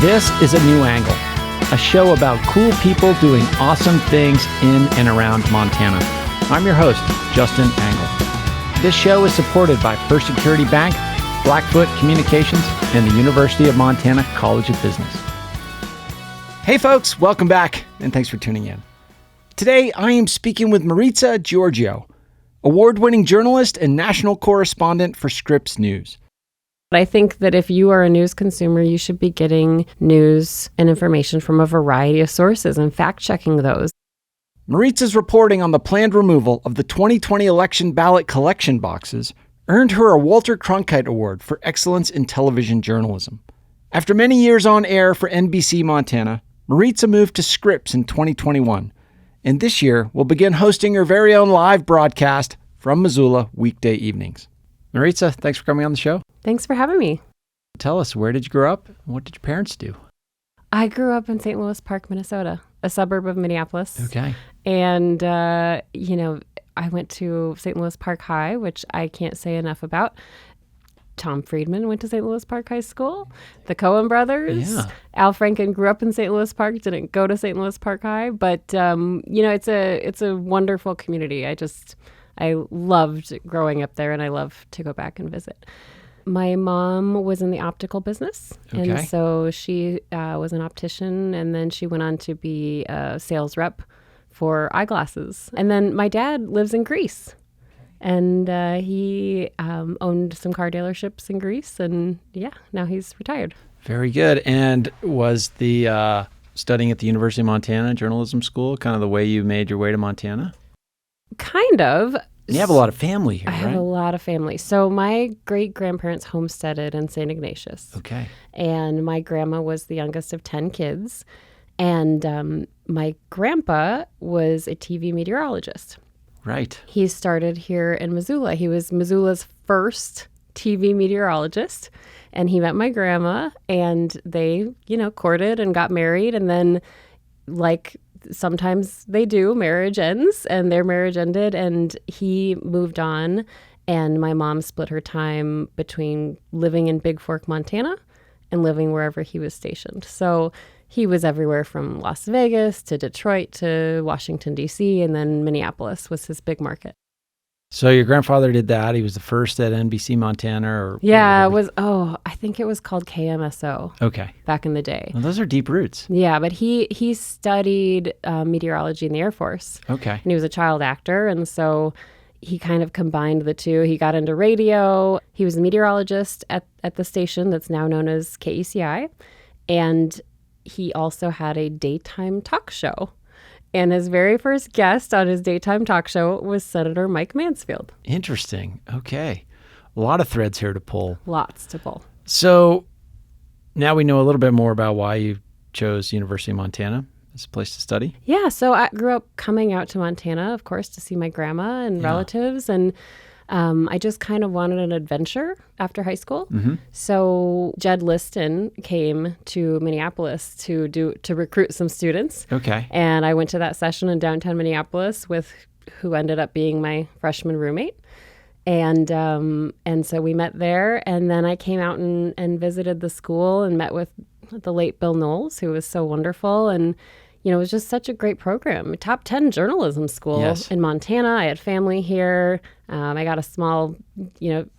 This is A New Angle, a show about cool people doing awesome things in and around Montana. I'm your host, Justin Angle. This show is supported by First Security Bank, Blackfoot Communications, and the University of Montana College of Business. Hey folks, welcome back, and thanks for tuning in. Today, I am speaking with Maritsa Georgiou, award-winning journalist and national correspondent for Scripps News. I think that if you are a news consumer, you should be getting news and information from a variety of sources and fact-checking those. Maritsa's reporting on the planned removal of the 2020 election ballot collection boxes earned her a Walter Cronkite Award for excellence in television journalism. After many years on air for NBC Montana, Maritsa moved to Scripps in 2021, and this year will begin hosting her very own live broadcast from Missoula weekday evenings. Maritsa, thanks for coming on the show. Thanks for having me. Tell us, where did you grow up? What did your parents do? I grew up in St. Louis Park, Minnesota, a suburb of Minneapolis. Okay. And, I went to St. Louis Park High, which I can't say enough about. Tom Friedman went to St. Louis Park High School. The Coen brothers. Yeah. Al Franken grew up in St. Louis Park, didn't go to St. Louis Park High. But, it's a wonderful community. I loved growing up there, and I love to go back and visit. My mom was in the optical business, Okay. and so she was an optician, and then she went on to be a sales rep for eyeglasses. And then my dad lives in Greece, and he owned some car dealerships in Greece, and now he's retired. Very good. And was the studying at the University of Montana journalism school kind of the way you made your way to Montana? Kind of. You have a lot of family here, I have right? a lot of family. So my great-grandparents homesteaded in St. Ignatius. Okay. And my grandma was the youngest of 10 kids. And my grandpa was a TV meteorologist. Right. He started here in Missoula. He was Missoula's first TV meteorologist. And he met my grandma, and they, courted and got married. And then, sometimes they do, marriage ends, and their marriage ended, and he moved on, and my mom split her time between living in Big Fork, Montana, and living wherever he was stationed. So he was everywhere from Las Vegas to Detroit to Washington, D.C., and then Minneapolis was his big market. So your grandfather did that. He was the first at NBC Montana, or Yeah, I think it was called KMSO. Okay. Back in the day. Well, those are deep roots. Yeah, but he studied meteorology in the Air Force. Okay. And he was a child actor, and so he kind of combined the two. He got into radio. He was a meteorologist at the station that's now known as KECI, and he also had a daytime talk show. And his very first guest on his daytime talk show was Senator Mike Mansfield. Interesting. Okay. A lot of threads here to pull. Lots to pull. So now we know a little bit more about why you chose University of Montana as a place to study. Yeah, so I grew up coming out to Montana, of course, to see my grandma and relatives. And I just kind of wanted an adventure after high school. Mm-hmm. So Jed Liston came to Minneapolis to recruit some students. Okay. And I went to that session in downtown Minneapolis with who ended up being my freshman roommate. And so we met there, and then I came out and visited the school and met with the late Bill Knowles, who was so wonderful. And it was just such a great program. Top 10 journalism school in Montana. I had family here. I got a small,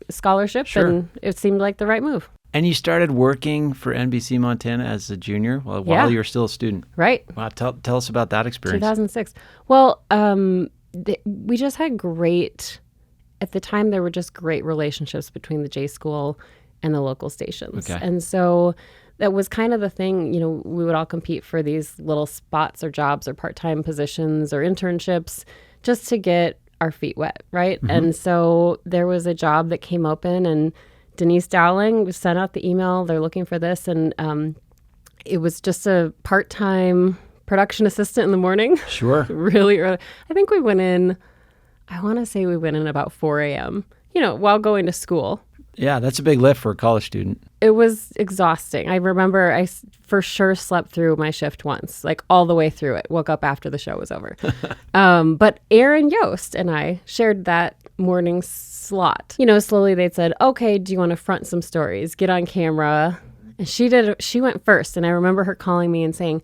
scholarship, and it seemed like the right move. And you started working for NBC Montana as a junior while you were still a student. Right. Wow. Tell us about that experience. 2006. Well, we just had at the time, there were just great relationships between the J School and the local stations. Okay. And so that was kind of the thing, we would all compete for these little spots or jobs or part-time positions or internships just to get our feet wet, right? Mm-hmm. And so there was a job that came open, and Denise Dowling sent out the email, they're looking for this, and it was just a part-time production assistant in the morning. Sure. Really early. I think we went in, I want to say we went in about 4 a.m., while going to school. Yeah, that's a big lift for a college student. It was exhausting. I remember I for sure slept through my shift once, all the way through it. Woke up after the show was over. But Aaron Yost and I shared that morning slot. Slowly they'd said, okay, do you want to front some stories, get on camera? And she went first. And I remember her calling me and saying,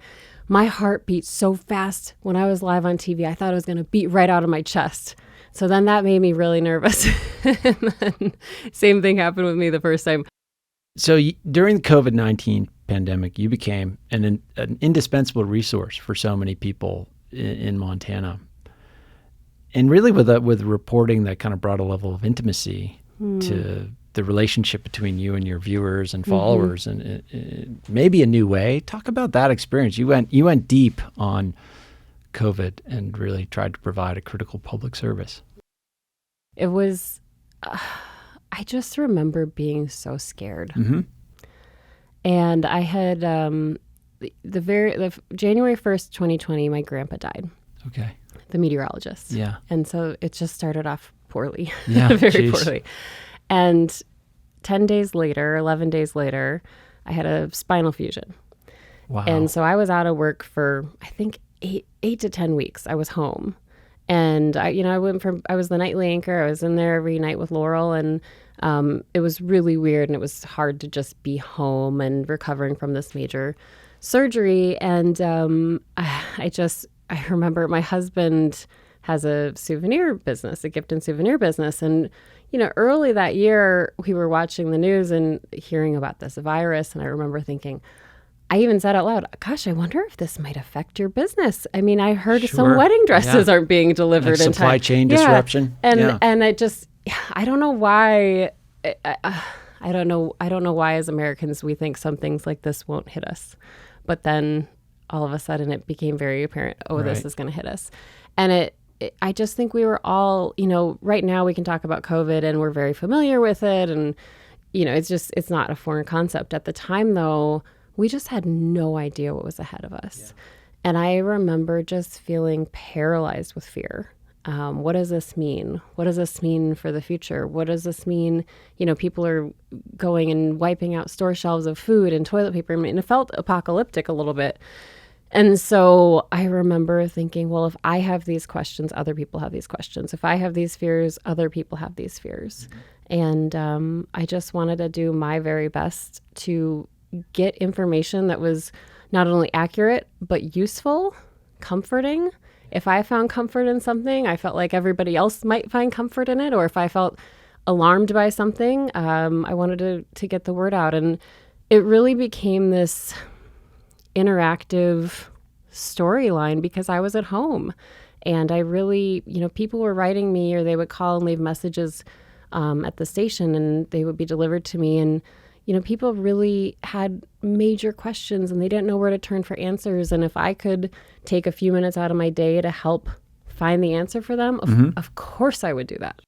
my heart beat so fast when I was live on TV. I thought it was going to beat right out of my chest. So then that made me really nervous. And then same thing happened with me the first time. So during the COVID-19 pandemic, you became an indispensable resource for so many people in Montana. And really with reporting that kind of brought a level of intimacy to the relationship between you and your viewers and followers, and maybe a new way. Talk about that experience. You went deep on COVID and really tried to provide a critical public service. It was, I just remember being so scared. Mm-hmm. And I had, the January 1st, 2020, my grandpa died. Okay. The meteorologist. Yeah. And so it just started off poorly. Yeah. Very poorly. And 11 days later, I had a spinal fusion. Wow. And so I was out of work for, I think, eight to 10 weeks. I was home. And I was the nightly anchor. I was in there every night with Laurel, and it was really weird, and it was hard to just be home and recovering from this major surgery. And I remember my husband has a souvenir business, a gift and souvenir business. And, early that year, we were watching the news and hearing about this virus. And I remember thinking, I even said out loud, gosh, I wonder if this might affect your business. I mean, I heard some wedding dresses aren't being delivered in time. Supply chain disruption. And it just, I don't know why. I don't know why as Americans we think some things like this won't hit us. But then all of a sudden it became very apparent, this is going to hit us. And I just think we were all, right now we can talk about COVID and we're very familiar with it. And, it's not a foreign concept. At the time, though, we just had no idea what was ahead of us. Yeah. And I remember just feeling paralyzed with fear. What does this mean? What does this mean for the future? What does this mean? People are going and wiping out store shelves of food and toilet paper. I mean, it felt apocalyptic a little bit. And so I remember thinking, well, if I have these questions, other people have these questions. If I have these fears, other people have these fears. Mm-hmm. And I just wanted to do my very best to get information that was not only accurate, but useful, comforting. If I found comfort in something, I felt like everybody else might find comfort in it. Or if I felt alarmed by something, I wanted to get the word out. And it really became this interactive storyline because I was at home. And I really, people were writing me, or they would call and leave messages at the station, and they would be delivered to me. And people really had major questions and they didn't know where to turn for answers. And if I could take a few minutes out of my day to help find the answer for them, of course I would do that.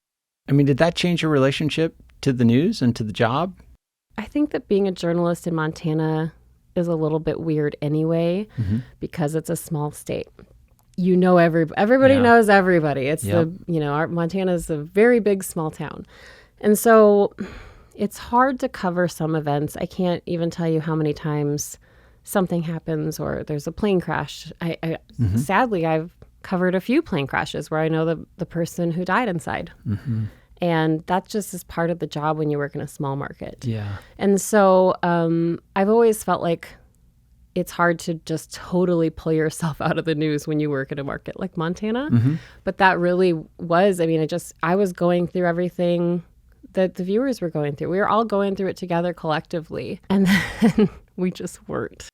I mean, did that change your relationship to the news and to the job? I think that being a journalist in Montana is a little bit weird anyway, because it's a small state. Everybody knows everybody. It's our Montana is a very big, small town. And so it's hard to cover some events. I can't even tell you how many times something happens or there's a plane crash. Sadly, I've covered a few plane crashes where I know the person who died inside. Mm-hmm. And that just is part of the job when you work in a small market. Yeah. And so I've always felt like it's hard to just totally pull yourself out of the news when you work in a market like Montana. Mm-hmm. But that really was, I was going through everything that the viewers were going through. We were all going through it together collectively. And then we just weren't.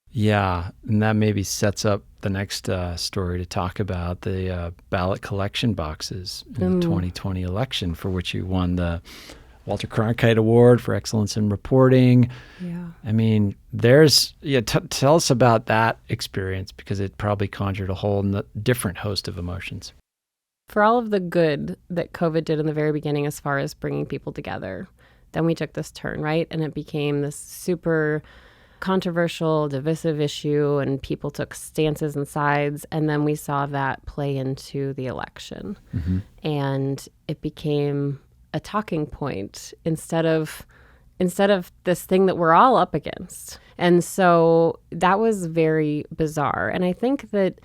Yeah. And that maybe sets up the next story to talk about, the ballot collection boxes in the 2020 election, for which you won the Walter Cronkite Award for excellence in reporting. Yeah. I mean, tell us about that experience, because it probably conjured a whole different host of emotions. For all of the good that COVID did in the very beginning as far as bringing people together, then we took this turn, right? And it became this super controversial, divisive issue, and people took stances and sides. And then we saw that play into the election. Mm-hmm. And it became a talking point instead of this thing that we're all up against. And so that was very bizarre. And I think that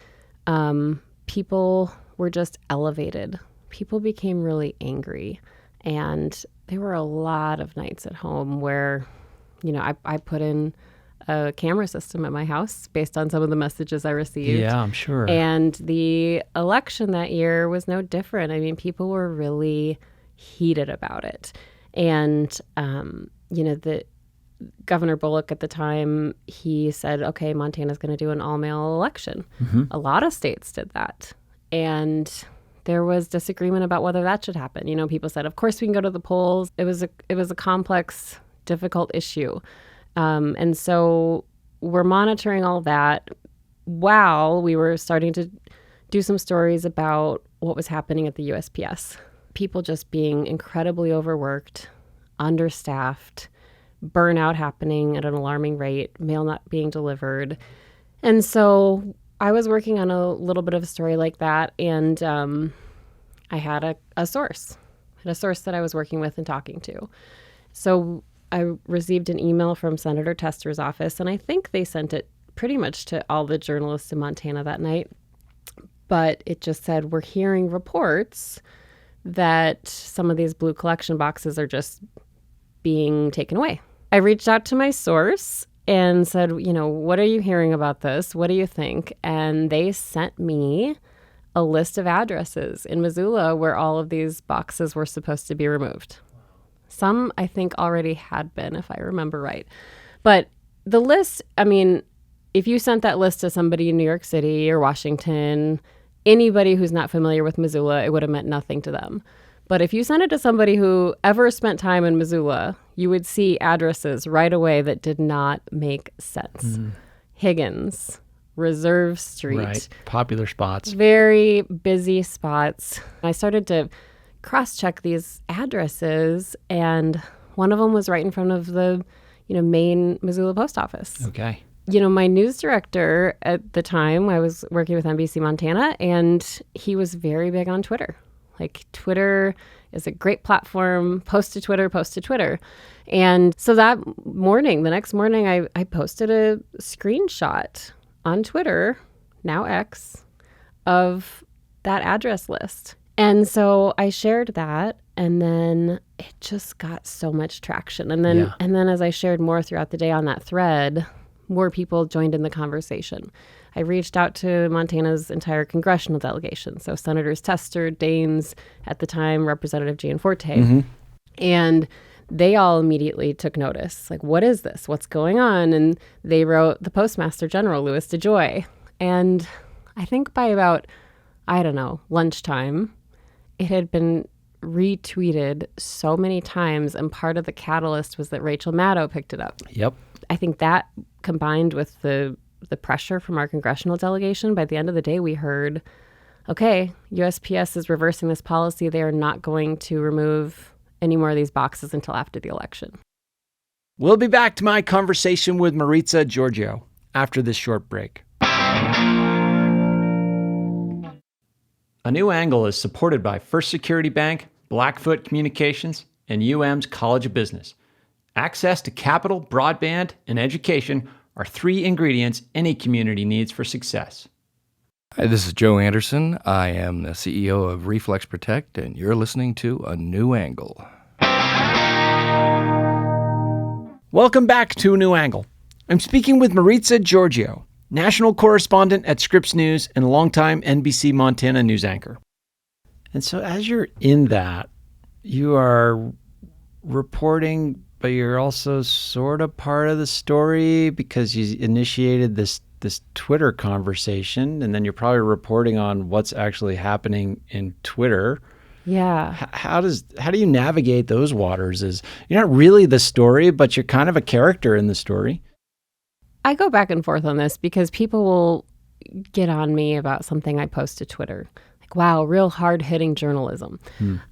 people were just elevated. People became really angry. And there were a lot of nights at home where, I put in a camera system at my house based on some of the messages I received. Yeah, I'm sure. And the election that year was no different. I mean, people were really heated about it. And, the Governor Bullock at the time, he said, okay, Montana's going to do an all-mail election. Mm-hmm. A lot of states did that. And there was disagreement about whether that should happen. People said, of course we can go to the polls. It was a complex, difficult issue. And so we're monitoring all that while we were starting to do some stories about what was happening at the USPS. People just being incredibly overworked, understaffed, burnout happening at an alarming rate, mail not being delivered. And so I was working on a little bit of a story like that, and I had a source that I was working with and talking to. So I received an email from Senator Tester's office, and I think they sent it pretty much to all the journalists in Montana that night. But it just said, we're hearing reports that some of these blue collection boxes are just being taken away. I reached out to my source and said, what are you hearing about this? What do you think? And they sent me a list of addresses in Missoula where all of these boxes were supposed to be removed. Some, I think, already had been, if I remember right. But the list, if you sent that list to somebody in New York City or Washington, anybody who's not familiar with Missoula, it would have meant nothing to them. But if you sent it to somebody who ever spent time in Missoula, you would see addresses right away that did not make sense. Mm. Higgins, Reserve Street. Right, popular spots. Very busy spots. I started to cross-check these addresses, and one of them was right in front of the, main Missoula post office. Okay. My news director at the time, I was working with NBC Montana, and he was very big on Twitter. Like, Twitter is a great platform. Post to Twitter. And so the next morning, I posted a screenshot on Twitter, now X, of that address list. And so I shared that, and then it just got so much traction. And then as I shared more throughout the day on that thread, more people joined in the conversation. I reached out to Montana's entire congressional delegation. So Senators Tester, Daines, at the time, Representative Gianforte. Mm-hmm. And they all immediately took notice. Like, what is this? What's going on? And they wrote the Postmaster General, Louis DeJoy. And I think by about, lunchtime, it had been retweeted so many times. And part of the catalyst was that Rachel Maddow picked it up. Yep. I think that combined with the pressure from our congressional delegation, by the end of the day, we heard, okay, USPS is reversing this policy. They are not going to remove any more of these boxes until after the election. We'll be back to my conversation with Maritsa Georgiou after this short break. A New Angle is supported by First Security Bank, Blackfoot Communications, and UM's College of Business. Access to capital, broadband, and education are 3 ingredients any community needs for success. Hi, this is Joe Anderson. I am the CEO of Reflex Protect, and you're listening to A New Angle. Welcome back to A New Angle. I'm speaking with Maritsa Georgiou, national correspondent at Scripps News and longtime NBC Montana news anchor. And so as you're in that, you are reporting, but you're also sort of part of the story because you initiated this Twitter conversation, and then you're probably reporting on what's actually happening in Twitter. Yeah. How do you navigate those waters? You're not really the story, but you're kind of a character in the story. I go back and forth on this because people will get on me about something I post to Twitter. Like, wow, real hard-hitting journalism.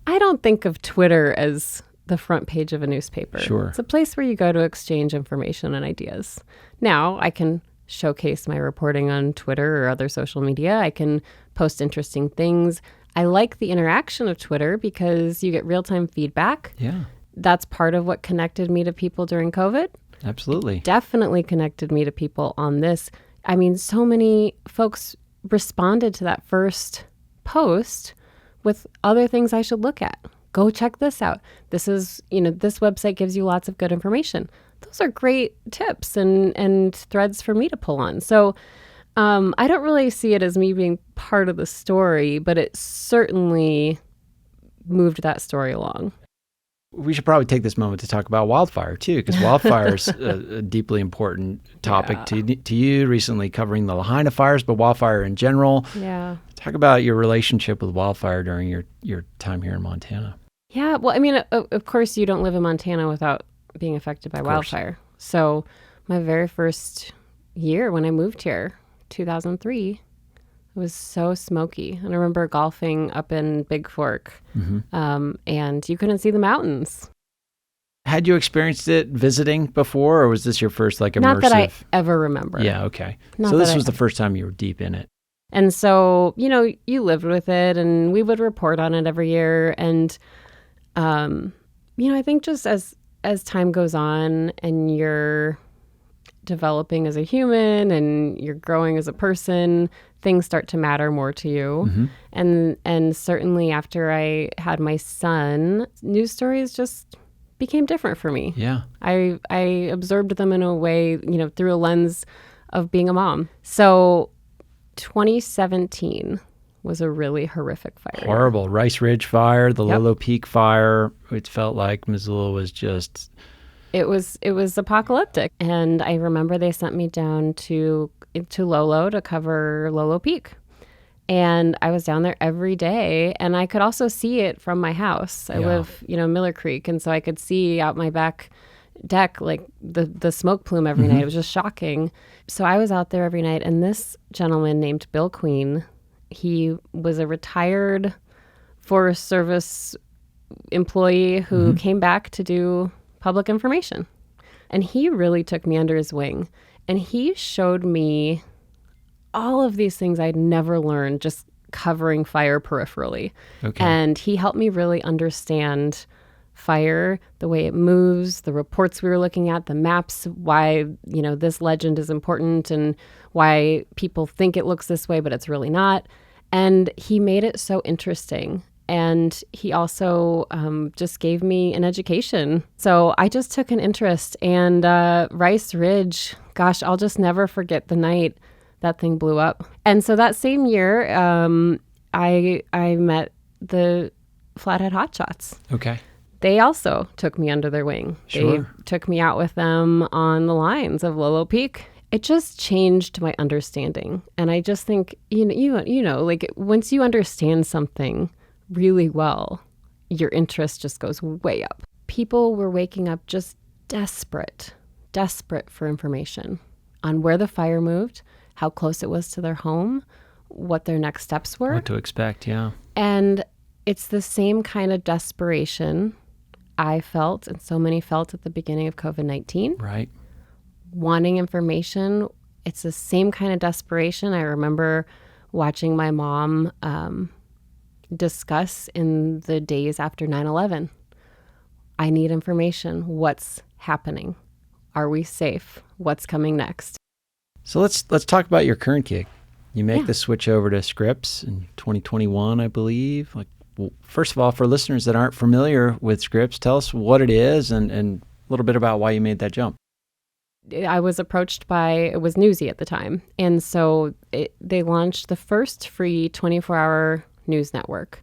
I don't think of Twitter as the front page of a newspaper. Sure. It's a place where you go to exchange information and ideas. Now, I can showcase my reporting on Twitter or other social media. I can post interesting things. I like the interaction of Twitter because you get real-time feedback. Yeah. That's part of what connected me to people during COVID. Absolutely. It definitely connected me to people on this. I mean, so many folks responded to that first post with other things I should look at. Go check this out. This is, this website gives you lots of good information. Those are great tips and threads for me to pull on. So I don't really see it as me being part of the story, but it certainly moved that story along. We should probably take this moment to talk about wildfire too, because wildfire is a deeply important topic to you, recently covering the Lahaina fires, but wildfire in general. Yeah. Talk about your relationship with wildfire during your time here in Montana. Yeah. Well, I mean, of course, you don't live in Montana without being affected by wildfire. So my very first year when I moved here, 2003, it was so smoky. And I remember golfing up in Big Fork, and you couldn't see the mountains. Had you experienced it visiting before, or was this your first immersive? Not that I ever remember. Yeah, okay. So this was the first time you were deep in it. And so, you lived with it, and we would report on it every year. And, I think just as time goes on and you're developing as a human and you're growing as a person, things start to matter more to you. And certainly after I had my son, news stories just became different for me. Yeah. I absorbed them in a way, through a lens of being a mom. So 2017 was a really horrific fire. Horrible. Rice Ridge fire, the Lolo Peak fire. It felt like Missoula was just... It was apocalyptic. And I remember they sent me down to Lolo to cover Lolo Peak. And I was down there every day, and I could also see it from my house. I live, Miller Creek, and so I could see out my back deck, the smoke plume every night. It was just shocking. So I was out there every night, and this gentleman named Bill Queen, he was a retired Forest Service employee who came back to do public information. And he really took me under his wing. And he showed me all of these things I'd never learned just covering fire peripherally. Okay. And he helped me really understand fire, the way it moves, the reports we were looking at, the maps, why, this legend is important and why people think it looks this way, but it's really not. And he made it so interesting. And he also just gave me an education. So I just took an interest. And Rice Ridge, gosh, I'll just never forget the night that thing blew up. And so that same year, I met the Flathead Hotshots. Okay. They also took me under their wing. Sure. They took me out with them on the lines of Lolo Peak. It just changed my understanding. And I just think, once you understand something really well, your interest just goes way up. People were waking up just desperate for information on where the fire moved, how close it was to their home, what their next steps were. What to expect, yeah. And it's the same kind of desperation I felt and so many felt at the beginning of COVID-19. Right. Wanting information. It's the same kind of desperation. I remember watching my mom discuss in the days after 9/11. I need information. What's happening? Are we safe? What's coming next? So let's talk about your current gig. You make the switch over to Scripps in 2021, I believe. First of all, for listeners that aren't familiar with Scripps, tell us what it is and a little bit about why you made that jump. I was approached by, it was Newsy at the time. And so they launched the first free 24-hour news network.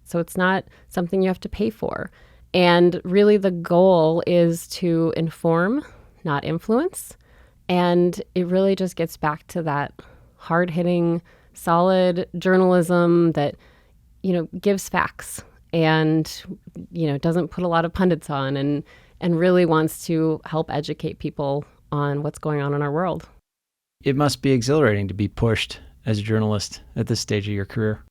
So it's not something you have to pay for. And really the goal is to inform, not influence. And it really just gets back to that hard-hitting, solid journalism that, gives facts and, doesn't put a lot of pundits on and really wants to help educate people on what's going on in our world. It must be exhilarating to be pushed as a journalist at this stage of your career.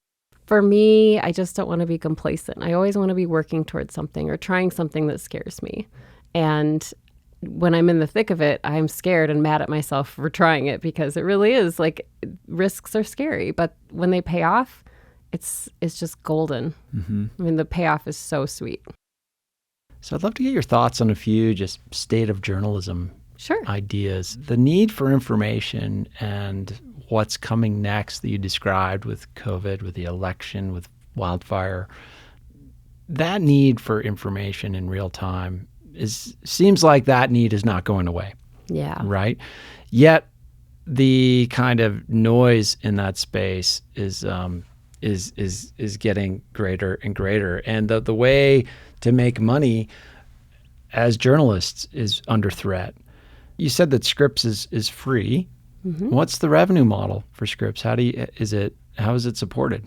For me, I just don't want to be complacent. I always want to be working towards something or trying something that scares me. And when I'm in the thick of it, I'm scared and mad at myself for trying it because it really is risks are scary. But when they pay off, it's just golden. Mm-hmm. I mean, the payoff is so sweet. So I'd love to get your thoughts on a few just state of journalism ideas. The need for information and what's coming next that you described with COVID, with the election, with wildfire. that need for information in real time seems like that need is not going away. Yeah. Right? Yet the kind of noise in that space is getting greater and greater. And the way to make money as journalists is under threat. You said that Scripps is free. Mm-hmm. What's the revenue model for Scripps? How is it supported?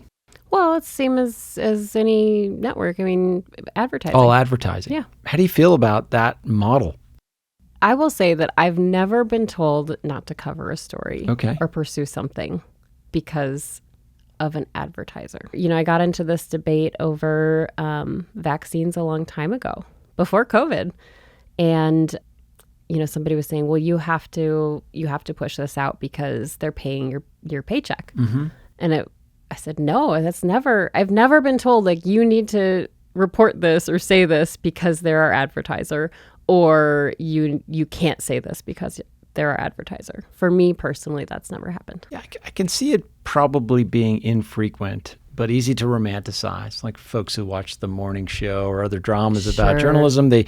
Well, it's the same as any network. I mean, advertising. All advertising. Yeah. How do you feel about that model? I will say that I've never been told not to cover a story or pursue something because of an advertiser. I got into this debate over vaccines a long time ago, before COVID. And, somebody was saying, well, you have to push this out because they're paying your paycheck. Mm-hmm. And I said, no, I've never been told like you need to report this or say this because they're our advertiser, or you can't say this because they're our advertiser. For me personally, that's never happened. Yeah, I can see it probably being infrequent, but easy to romanticize. Like folks who watch the morning show or other dramas about journalism, the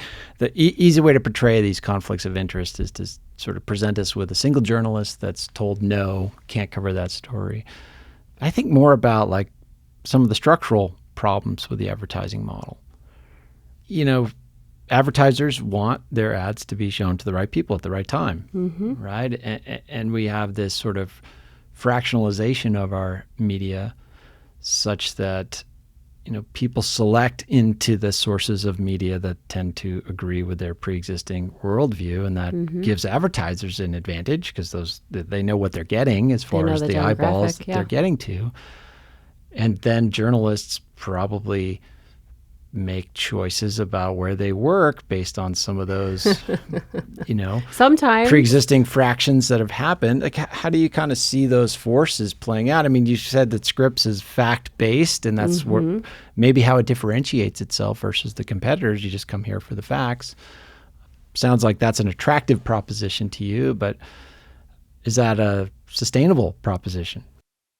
easy way to portray these conflicts of interest is to sort of present us with a single journalist that's told no, can't cover that story. I think more about like some of the structural problems with the advertising model. Advertisers want their ads to be shown to the right people at the right time, mm-hmm. right? And we have this sort of fractionalization of our media such that, people select into the sources of media that tend to agree with their pre-existing worldview, and that mm-hmm. gives advertisers an advantage because they know what they're getting as far as the eyeballs that they're getting to. And then journalists probably make choices about where they work based on some of those, sometimes pre-existing fractions that have happened. Like, how do you kind of see those forces playing out? I mean, you said that Scripps is fact-based, and that's mm-hmm. Maybe how it differentiates itself versus the competitors. You just come here for the facts. Sounds like that's an attractive proposition to you, but is that a sustainable proposition?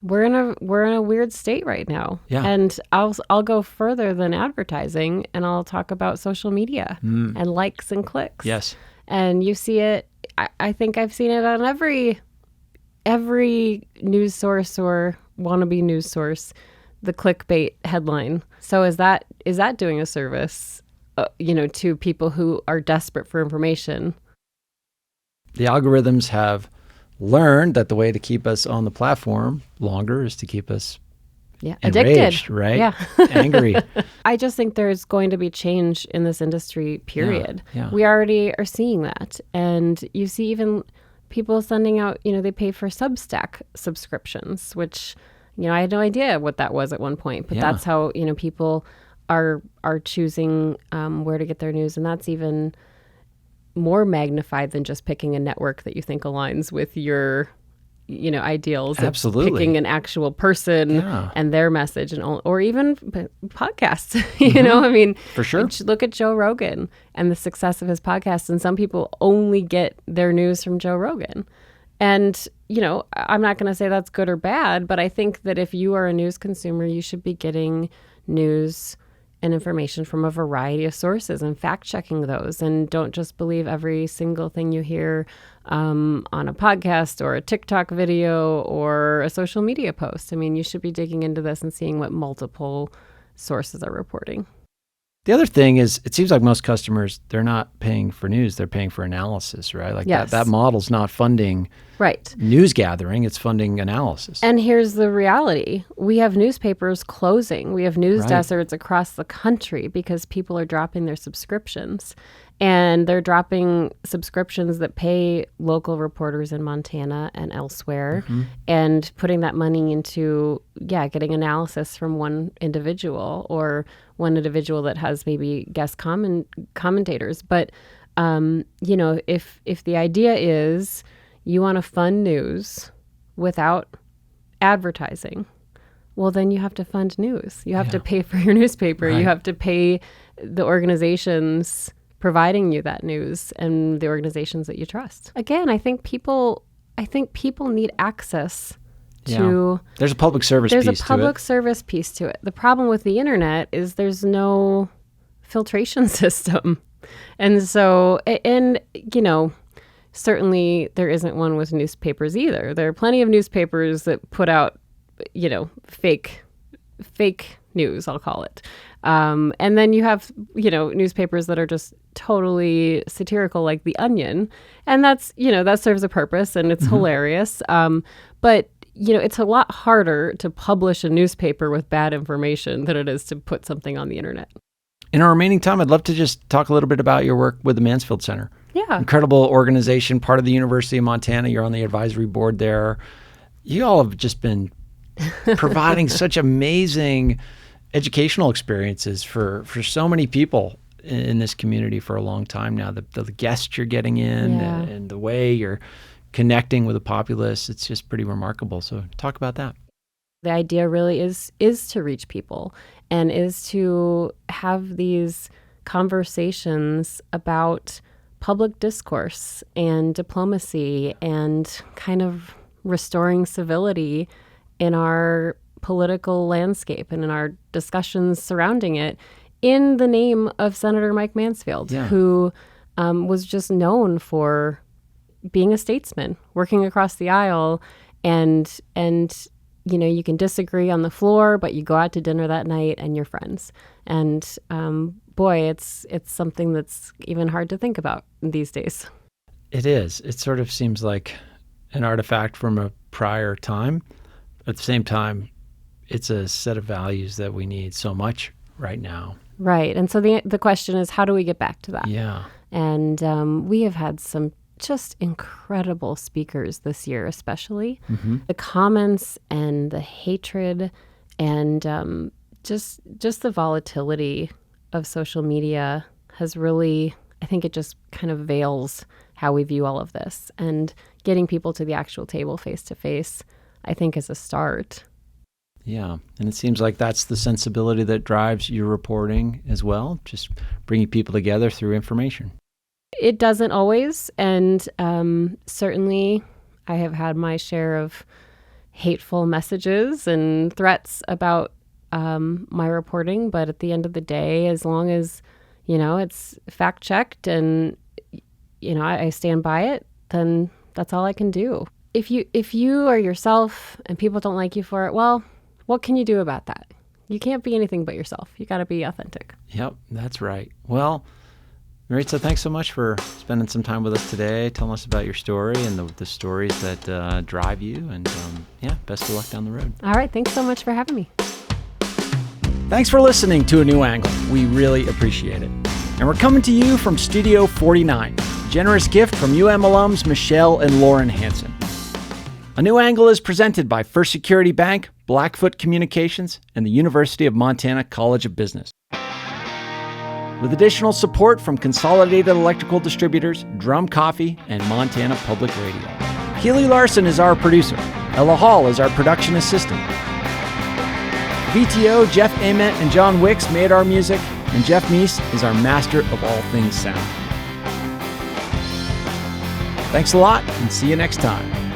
We're in a weird state right now. Yeah. And I'll go further than advertising, and I'll talk about social media and likes and clicks. Yes. And you see it, I think I've seen it on every news source or wannabe news source, the clickbait headline. So is that doing a service, to people who are desperate for information? The algorithms have learned that the way to keep us on the platform longer is to keep us enraged, addicted, right? Yeah. Angry. I just think there's going to be change in this industry, period. Yeah. We already are seeing that. And you see even people sending out, they pay for Substack subscriptions, which, I had no idea what that was at one point. But that's how, people are choosing where to get their news. And that's even more magnified than just picking a network that you think aligns with your, ideals. Absolutely. Of picking an actual person and their message, or even podcasts. I mean, for sure. Look at Joe Rogan and the success of his podcast. And some people only get their news from Joe Rogan. And, I'm not going to say that's good or bad, but I think that if you are a news consumer, you should be getting news and information from a variety of sources and fact-checking those. And don't just believe every single thing you hear on a podcast or a TikTok video or a social media post. I mean, you should be digging into this and seeing what multiple sources are reporting. The other thing is, it seems like most customers, they're not paying for news, they're paying for analysis, right? Like that model's not funding news gathering, it's funding analysis. And here's the reality. We have newspapers closing. We have news deserts across the country because people are dropping their subscriptions. And they're dropping subscriptions that pay local reporters in Montana and elsewhere, and putting that money into, getting analysis from one individual or one individual that has maybe guest commentators. But, if the idea is you want to fund news without advertising, well, then you have to fund news. You have to pay for your newspaper. You have to pay the organizations providing you that news and the organizations that you trust. Again, I think people need access to... There's a public service piece to it. There's a public service piece to it. The problem with the internet is there's no filtration system. And so, certainly there isn't one with newspapers either. There are plenty of newspapers that put out, fake news, I'll call it. And then you have, newspapers that are just totally satirical, like The Onion. And that's, that serves a purpose and it's hilarious. But, it's a lot harder to publish a newspaper with bad information than it is to put something on the internet. In our remaining time, I'd love to just talk a little bit about your work with the Mansfield Center. Yeah. Incredible organization, part of the University of Montana. You're on the advisory board there. You all have just been providing such amazing educational experiences for so many people in this community for a long time now. The guests you're getting in and the way you're connecting with the populace, it's just pretty remarkable. So talk about that. The idea really is to reach people and is to have these conversations about public discourse and diplomacy and kind of restoring civility in our political landscape and in our discussions surrounding it in the name of Senator Mike Mansfield, who was just known for being a statesman, working across the aisle, and you can disagree on the floor, but you go out to dinner that night and you're friends. And boy, it's something that's even hard to think about these days. It is. It sort of seems like an artifact from a prior time. At the same time, it's a set of values that we need so much right now. Right. And so the question is, how do we get back to that? Yeah. And we have had some just incredible speakers this year, especially. The comments and the hatred and just the volatility of social media has really, I think it just kind of veils how we view all of this. And getting people to the actual table face to face, I think, is a start. Yeah. And it seems like that's the sensibility that drives your reporting as well, just bringing people together through information. It doesn't always, and certainly I have had my share of hateful messages and threats about my reporting, but at the end of the day, as long as, it's fact-checked and, I stand by it, then that's all I can do. If you are yourself and people don't like you for it, well, what can you do about that? You can't be anything but yourself. You got to be authentic. Yep, that's right. Well, Maritsa, thanks so much for spending some time with us today, telling us about your story and the stories that drive you. And best of luck down the road. All right. Thanks so much for having me. Thanks for listening to A New Angle. We really appreciate it. And we're coming to you from Studio 49, a generous gift from UM alums Michelle and Lauren Hansen. A New Angle is presented by First Security Bank, Blackfoot Communications, and the University of Montana College of Business. With additional support from Consolidated Electrical Distributors, Drum Coffee, and Montana Public Radio. Keely Larson is our producer. Ella Hall is our production assistant. VTO, Jeff Ament, and John Wicks made our music, and Jeff Meese is our master of all things sound. Thanks a lot, and see you next time.